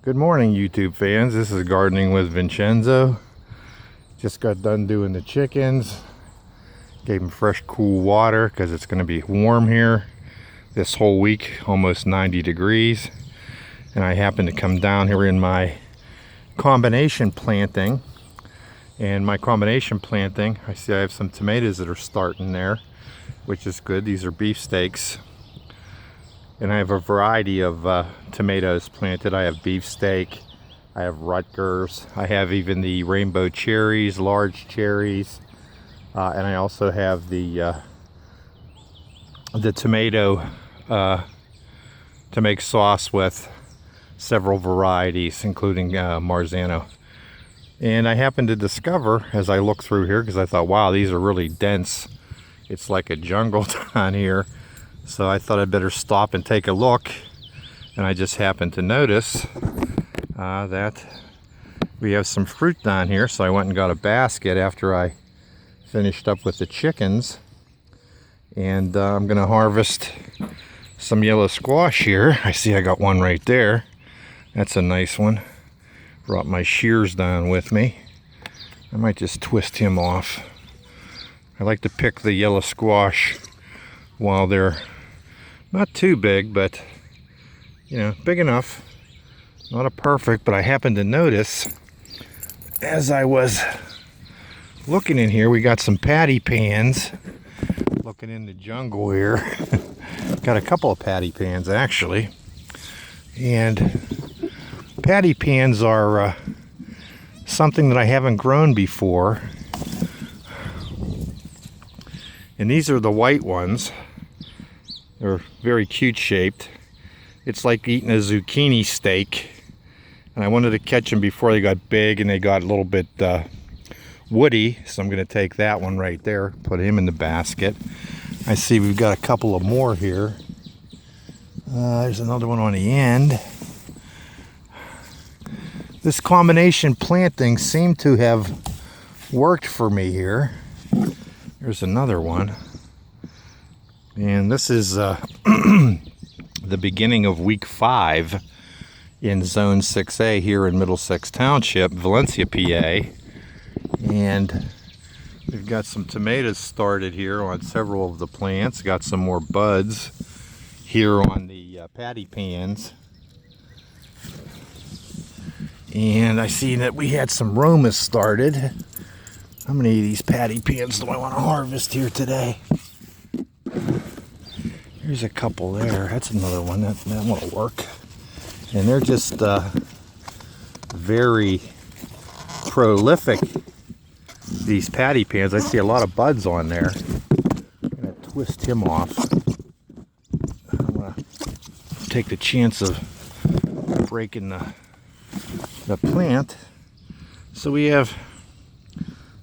Good morning, YouTube fans. This is Gardening with Vincenzo. Just got done doing the chickens. Gave them fresh, cool water because it's going to be warm here this whole week, almost 90 degrees. And I happened to come down here in my combination planting. And my combination planting, I see I have some tomatoes that are starting there, which is good. These are beefsteaks. And I have a variety of tomatoes planted. I have beefsteak, I have Rutgers, I have even the rainbow cherries, large cherries, and I also have the tomato to make sauce with, several varieties, including Marzano. And I happened to discover, as I look through here, because I thought, wow, these are really dense. It's like a jungle down here. So I thought I'd better stop and take a look. And I just happened to notice that we have some fruit down here. So I went and got a basket after I finished up with the chickens. And I'm going to harvest some yellow squash here. I see I got one right there. That's a nice one. Brought my shears down with me. I might just twist him off. I like to pick the yellow squash while they're not too big, but you know, big enough. Not a perfect, but I happened to notice as I was looking in here, we got some patty pans. Looking in the jungle here. Got a couple of patty pans actually. And patty pans are something that I haven't grown before. And these are the white ones. They're very cute shaped. It's like eating a zucchini steak. And I wanted to catch them before they got big and they got a little bit woody. So I'm going to take that one right there, put him in the basket. I see we've got a couple of more here. There's another one on the end. This combination planting seemed to have worked for me here. There's another one. And this is the beginning of week 5 in zone 6A here in Middlesex Township, Valencia Pa. And we've got some tomatoes started here on several of the plants. Got some more buds here on the patty pans. And I see that we had some Romas started. How many of these patty pans do I want to harvest here today? There's a couple there. That's another one. That won't work. And they're just very prolific, these patty pans. I see a lot of buds on there. I'm going to twist him off. I'm going to take the chance of breaking the plant. So we have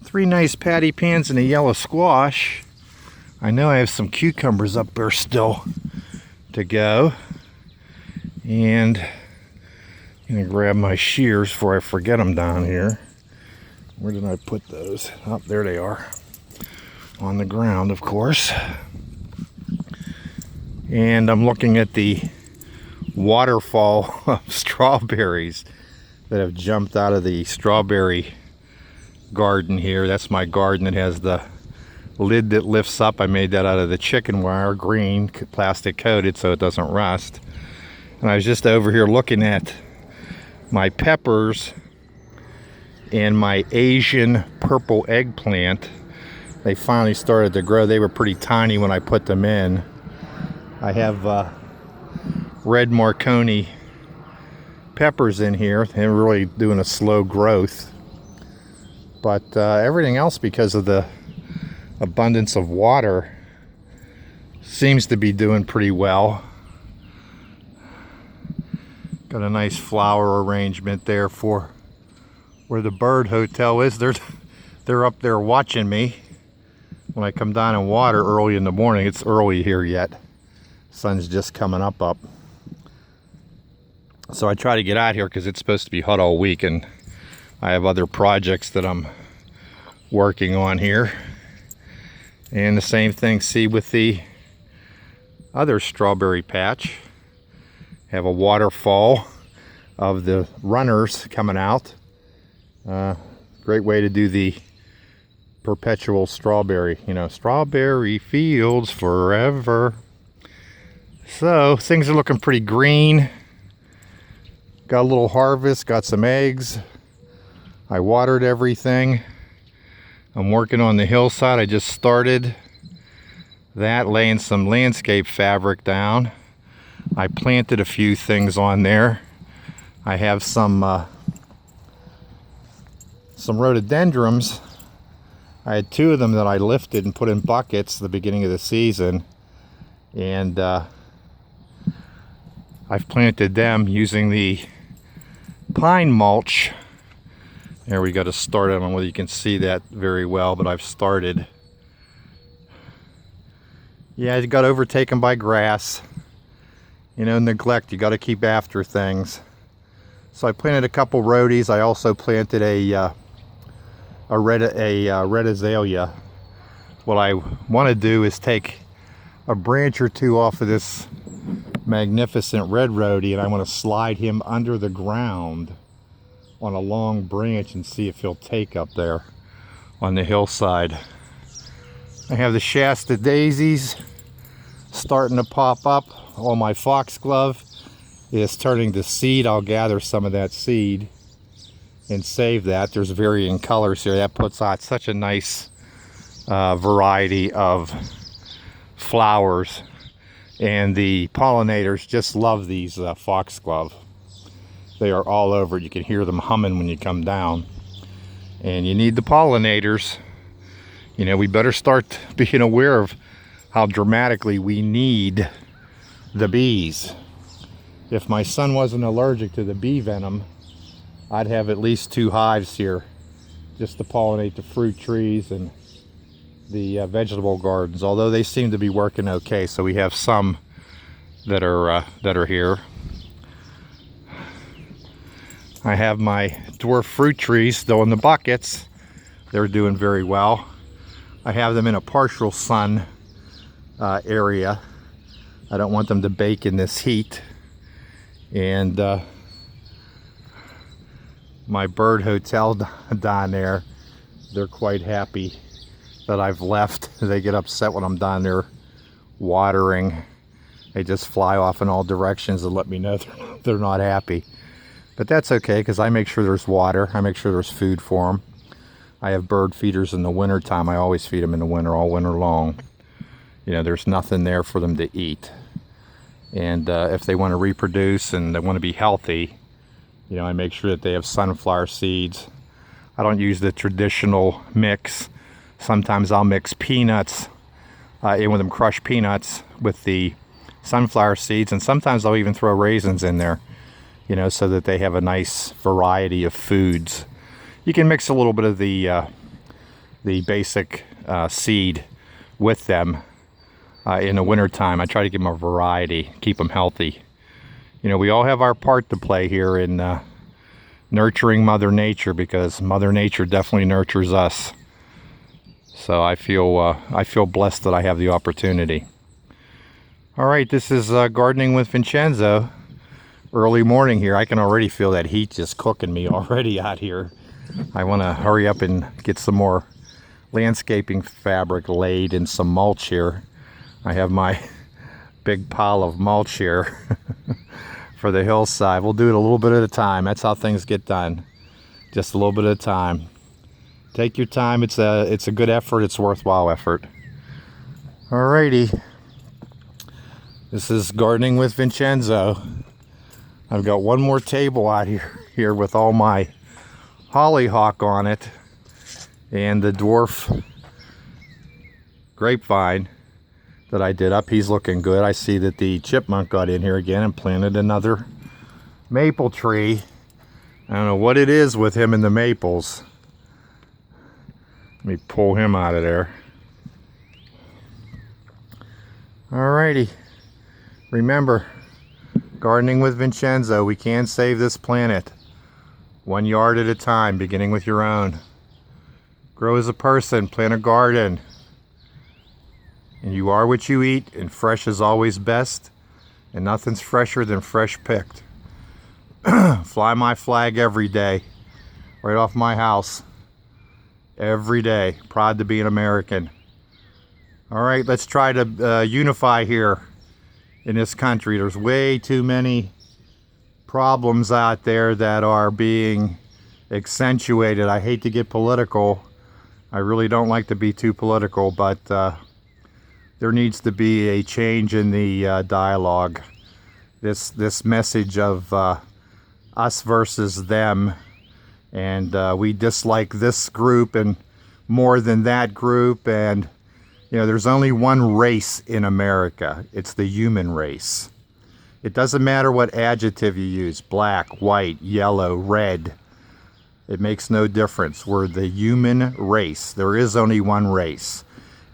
3 nice patty pans and a yellow squash. I know I have some cucumbers up there still to go. And I'm going to grab my shears before I forget them down here. Where did I put those? Oh, there they are. On the ground, of course. And I'm looking at the waterfall of strawberries that have jumped out of the strawberry garden here. That's my garden that has the lid that lifts up. I made that out of the chicken wire, green, plastic coated so it doesn't rust. And I was just over here looking at my peppers and my Asian purple eggplant. They finally started to grow. They were pretty tiny when I put them in. I have red Marconi peppers in here. They're really doing a slow growth. But everything else, because of the abundance of water, seems to be doing pretty well. Got a nice flower arrangement there for where the bird hotel is. They're up there watching me when I come down and water early in the morning. It's early here yet. Sun's just coming up. So I try to get out here because it's supposed to be hot all week, and I have other projects that I'm working on here. And the same thing, see, with the other strawberry patch. Have a waterfall of the runners coming out. Great way to do the perpetual strawberry, you know, strawberry fields forever. So things are looking pretty green. Got a little harvest, got some eggs. I watered everything. I'm working on the hillside. I just started that, laying some landscape fabric down. I planted a few things on there. I have some rhododendrons. I had 2 of them that I lifted and put in buckets at the beginning of the season, and I've planted them using the pine mulch. There we got to start. I don't know whether you can see that very well, but I've started. Yeah, it got overtaken by grass. You know, neglect. You got to keep after things. So I planted a couple rhodies. I also planted a red azalea. What I want to do is take a branch or 2 off of this magnificent red rhodie, and I want to slide him under the ground on a long branch and see if he'll take up there on the hillside. I have the Shasta daisies starting to pop up. All my foxglove is turning to seed. I'll gather some of that seed and save that. There's varying colors here. That puts out such a nice variety of flowers, and the pollinators just love these foxglove. They are all over. You can hear them humming when you come down, and you need the pollinators. You know, we better start being aware of how dramatically we need the bees. If my son wasn't allergic to the bee venom, I'd have at least 2 hives here just to pollinate the fruit trees and the vegetable gardens, although they seem to be working okay. So we have some that are here. I have my dwarf fruit trees still in the buckets. They're doing very well. I have them in a partial sun area. I don't want them to bake in this heat. And my bird hotel down there, they're quite happy that I've left. They get upset when I'm down there watering. They just fly off in all directions and let me know they're not happy. But that's okay, because I make sure there's water. I make sure there's food for them. I have bird feeders in the winter time. I always feed them in the winter, all winter long. You know, there's nothing there for them to eat. And if they want to reproduce and they want to be healthy, you know, I make sure that they have sunflower seeds. I don't use the traditional mix. Sometimes I'll mix peanuts in with them, crushed peanuts with the sunflower seeds, and sometimes I'll even throw raisins in there, you know, so that they have a nice variety of foods. You can mix a little bit of the basic seed with them in the winter time. I try to give them a variety, keep them healthy. You know, we all have our part to play here in nurturing Mother Nature, because Mother Nature definitely nurtures us. So I feel blessed that I have the opportunity. All right, this is Gardening with Vincenzo. Early morning here. I can already feel that heat just cooking me already out here. I want to hurry up and get some more landscaping fabric laid and some mulch here. I have my big pile of mulch here for the hillside. We'll do it a little bit at a time. That's how things get done. Just a little bit at a time. Take your time. It's a good effort. It's a worthwhile effort. Alrighty. This is Gardening with Vincenzo. I've got one more table out here with all my hollyhock on it and the dwarf grapevine that I did up. He's looking good. I see that the chipmunk got in here again and planted another maple tree. I don't know what it is with him and the maples. Let me pull him out of there. Alrighty. Remember, Gardening with Vincenzo, we can save this planet. 1 yard at a time, beginning with your own. Grow as a person, plant a garden. And you are what you eat, and fresh is always best. And nothing's fresher than fresh picked Fly my flag every day, right off my house. Every day. Proud to be an American. All right, let's try to unify here in this country. There's way too many problems out there that are being accentuated. I hate to get political. I really don't like to be too political, but there needs to be a change in the dialogue. This message of us versus them, and we dislike this group and more than that group, and you know, there's only one race in America. It's the human race. It doesn't matter what adjective you use, black, white, yellow, red. It makes no difference. We're the human race. There is only one race.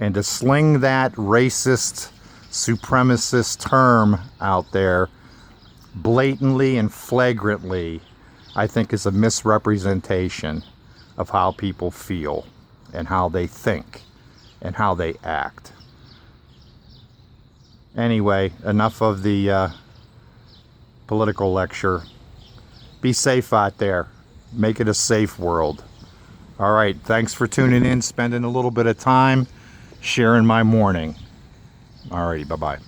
And to sling that racist, supremacist term out there blatantly and flagrantly, I think is a misrepresentation of how people feel and how they think and how they act. Anyway, enough of the political lecture. Be safe out there. Make it a safe world. All right, thanks for tuning in, spending a little bit of time sharing my morning. All righty, bye-bye.